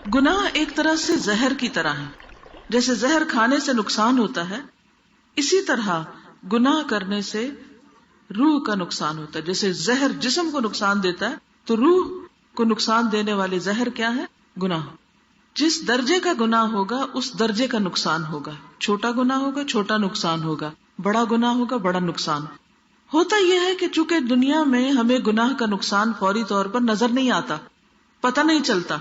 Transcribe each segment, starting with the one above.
گناہ ایک طرح سے زہر کی طرح ہے. جیسے زہر کھانے سے نقصان ہوتا ہے، اسی طرح گناہ کرنے سے روح کا نقصان ہوتا ہے. جیسے زہر جسم کو نقصان دیتا ہے تو روح کو نقصان دینے والے زہر کیا ہے؟ گناہ. جس درجے کا گناہ ہوگا اس درجے کا نقصان ہوگا. چھوٹا گناہ ہوگا چھوٹا نقصان ہوگا، بڑا گناہ ہوگا بڑا نقصان. ہوتا یہ ہے کہ چونکہ دنیا میں ہمیں گناہ کا نقصان فوری طور پر نظر نہیں آتا، پتہ نہیں چلتا،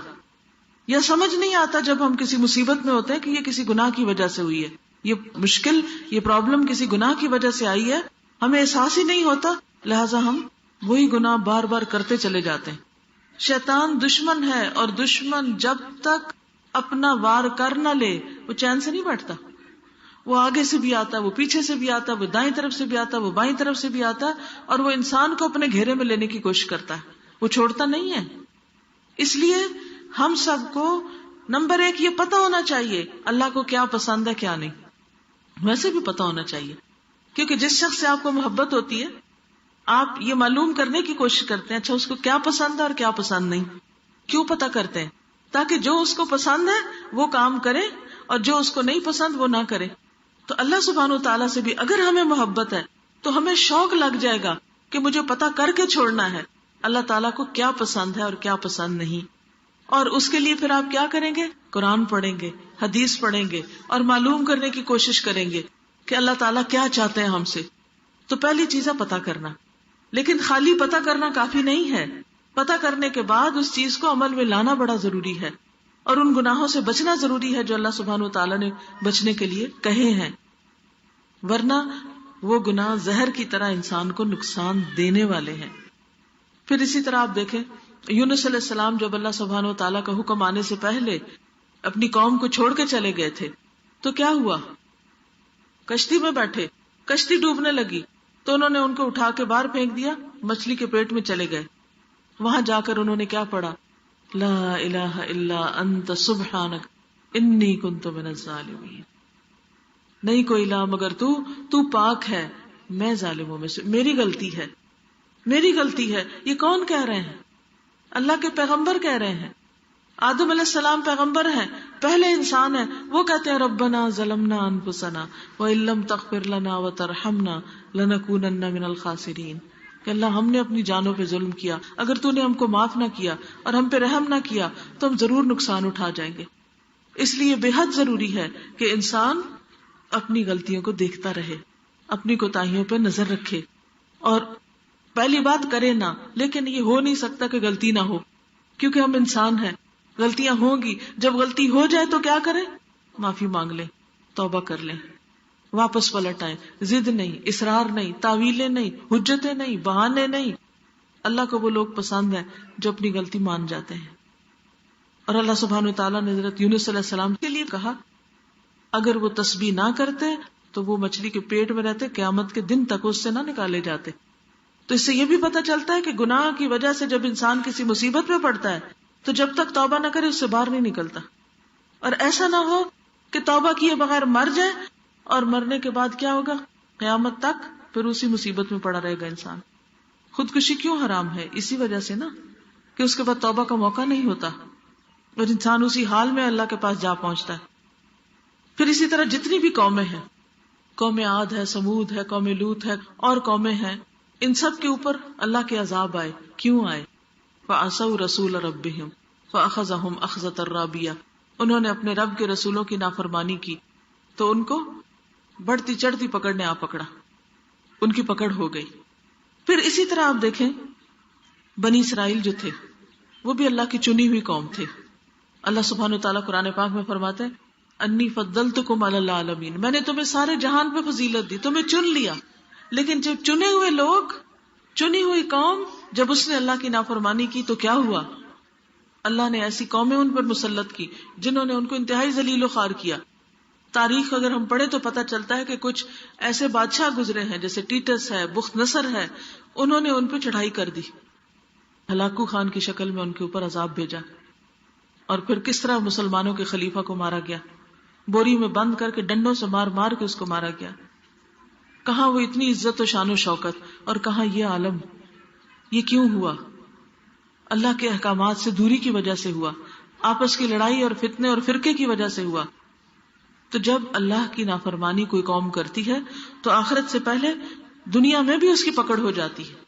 یا سمجھ نہیں آتا جب ہم کسی مصیبت میں ہوتے ہیں کہ یہ کسی گناہ کی وجہ سے ہوئی ہے، یہ مشکل، یہ پرابلم کسی گناہ کی وجہ سے آئی ہے، ہمیں احساس ہی نہیں ہوتا، لہٰذا ہم وہی گناہ بار بار کرتے چلے جاتے ہیں. شیطان دشمن ہے، اور دشمن جب تک اپنا وار کر نہ لے وہ چین سے نہیں بیٹھتا. وہ آگے سے بھی آتا، وہ پیچھے سے بھی آتا، وہ دائیں طرف سے بھی آتا، وہ بائیں طرف سے بھی آتا، اور وہ انسان کو اپنے گھیرے میں لینے کی کوشش کرتا ہے، وہ چھوڑتا نہیں ہے. اس لیے ہم سب کو نمبر ایک یہ پتا ہونا چاہیے اللہ کو کیا پسند ہے کیا نہیں. ویسے بھی پتا ہونا چاہیے، کیونکہ جس شخص سے آپ کو محبت ہوتی ہے آپ یہ معلوم کرنے کی کوشش کرتے ہیں اچھا اس کو کیا پسند ہے اور کیا پسند نہیں. کیوں پتا کرتے ہیں؟ تاکہ جو اس کو پسند ہے وہ کام کرے اور جو اس کو نہیں پسند وہ نہ کرے. تو اللہ سبحانہ وتعالیٰ سے بھی اگر ہمیں محبت ہے تو ہمیں شوق لگ جائے گا کہ مجھے پتا کر کے چھوڑنا ہے اللہ تعالیٰ کو کیا پسند ہے اور کیا پسند نہیں. اور اس کے لیے پھر آپ کیا کریں گے؟ قرآن پڑھیں گے، حدیث پڑھیں گے، اور معلوم کرنے کی کوشش کریں گے کہ اللہ تعالیٰ کیا چاہتے ہیں ہم سے. تو پہلی چیز ہے پتا کرنا. لیکن خالی پتا کرنا کافی نہیں ہے. پتا کرنے کے بعد اس چیز کو عمل میں لانا بڑا ضروری ہے، اور ان گناہوں سے بچنا ضروری ہے جو اللہ سبحانہ وتعالیٰ نے بچنے کے لیے کہے ہیں، ورنہ وہ گناہ زہر کی طرح انسان کو نقصان دینے والے ہیں. پھر اسی طرح آپ دیکھیں یونس علیہ السلام جب اللہ سبحانہ وتعالیٰ کا حکم آنے سے پہلے اپنی قوم کو چھوڑ کے چلے گئے تھے تو کیا ہوا؟ کشتی میں بیٹھے، کشتی ڈوبنے لگی تو انہوں نے ان کو اٹھا کے باہر پھینک دیا، مچھلی کے پیٹ میں چلے گئے. وہاں جا کر انہوں نے کیا پڑھا؟ لا الہ الا انت سبحانک انی کنت من الظالمین. نہیں کوئی الہ مگر تو پاک ہے، میں ظالموں میں سے، میری غلطی ہے، میری غلطی ہے. یہ کون کہہ رہے ہیں؟ اللہ کے پیغمبر کہہ رہے ہیں. آدم علیہ السلام پیغمبر ہیں، پہلے انسان ہیں، وہ کہتے ہیں ربنا ظلمنا انفسنا وان لم تغفر لنا وترحمنا لنکونن من الخاسرین. کہ اللہ ہم نے اپنی جانوں پہ ظلم کیا، اگر تو نے ہم کو معاف نہ کیا اور ہم پہ رحم نہ کیا تو ہم ضرور نقصان اٹھا جائیں گے. اس لیے بے حد ضروری ہے کہ انسان اپنی غلطیوں کو دیکھتا رہے، اپنی کوتاہیوں پہ نظر رکھے، اور پہلی بات کرے نہ. لیکن یہ ہو نہیں سکتا کہ غلطی نہ ہو، کیونکہ ہم انسان ہیں، غلطیاں ہوں گی. جب غلطی ہو جائے تو کیا کریں؟ معافی مانگ لیں، توبہ کر لیں، واپس پلٹ آئیں. ضد نہیں، اصرار نہیں، تعویلیں نہیں، حجتیں نہیں، بہانے نہیں. اللہ کو وہ لوگ پسند ہیں جو اپنی غلطی مان جاتے ہیں. اور اللہ سبحانہ وتعالیٰ نے حضرت یونس علیہ السلام کے لیے کہا اگر وہ تسبیح نہ کرتے تو وہ مچھلی کے پیٹ میں رہتے، قیامت کے دن تک اس سے نہ نکالے جاتے. تو اس سے یہ بھی پتہ چلتا ہے کہ گناہ کی وجہ سے جب انسان کسی مصیبت میں پڑتا ہے تو جب تک توبہ نہ کرے اس سے باہر نہیں نکلتا. اور ایسا نہ ہو کہ توبہ کیے بغیر مر جائے اور مرنے کے بعد کیا ہوگا؟ قیامت تک پھر اسی مصیبت میں پڑا رہے گا انسان. خودکشی کیوں حرام ہے؟ اسی وجہ سے نا کہ اس کے بعد توبہ کا موقع نہیں ہوتا اور انسان اسی حال میں اللہ کے پاس جا پہنچتا ہے. پھر اسی طرح جتنی بھی قومیں ہیں، قوم عاد ہے، سمود ہے، قوم لوط ہے، اور قومیں ہیں، ان سب کے اوپر اللہ کے عذاب آئے. کیوں آئے؟ فعصوا رسول ربهم فاخذهم اخذة رابیہ. انہوں نے اپنے رب کے رسولوں کی نافرمانی کی تو ان کو بڑھتی چڑھتی پکڑ نے آ پکڑا، ان کی پکڑ ہو گئی. پھر اسی طرح آپ دیکھیں بنی اسرائیل جو تھے وہ بھی اللہ کی چنی ہوئی قوم تھے. اللہ سبحانہ وتعالیٰ قرآن پاک میں فرماتے ہیں انی فضلتکم علی العالمین، میں نے تمہیں سارے جہان پہ فضیلت دی، تمہیں چن لیا. لیکن جب چنے ہوئے لوگ، چنی ہوئی قوم، جب اس نے اللہ کی نافرمانی کی تو کیا ہوا؟ اللہ نے ایسی قومیں ان پر مسلط کی جنہوں نے ان کو انتہائی ذلیل و خوار کیا. تاریخ اگر ہم پڑھیں تو پتہ چلتا ہے کہ کچھ ایسے بادشاہ گزرے ہیں جیسے ٹیٹس ہے، بخت نصر ہے، انہوں نے ان پہ چڑھائی کر دی، ہلاکو خان کی شکل میں ان کے اوپر عذاب بھیجا. اور پھر کس طرح مسلمانوں کے خلیفہ کو مارا گیا، بوری میں بند کر کے ڈنڈوں سے مار مار کے اس کو مارا گیا. کہاں وہ اتنی عزت و شان و شوکت، اور کہاں یہ عالم. یہ کیوں ہوا؟ اللہ کے احکامات سے دوری کی وجہ سے ہوا. آپس کی لڑائی اور فتنے اور فرقے کی وجہ سے ہوا. تو جب اللہ کی نافرمانی کوئی قوم کرتی ہے تو آخرت سے پہلے دنیا میں بھی اس کی پکڑ ہو جاتی ہے.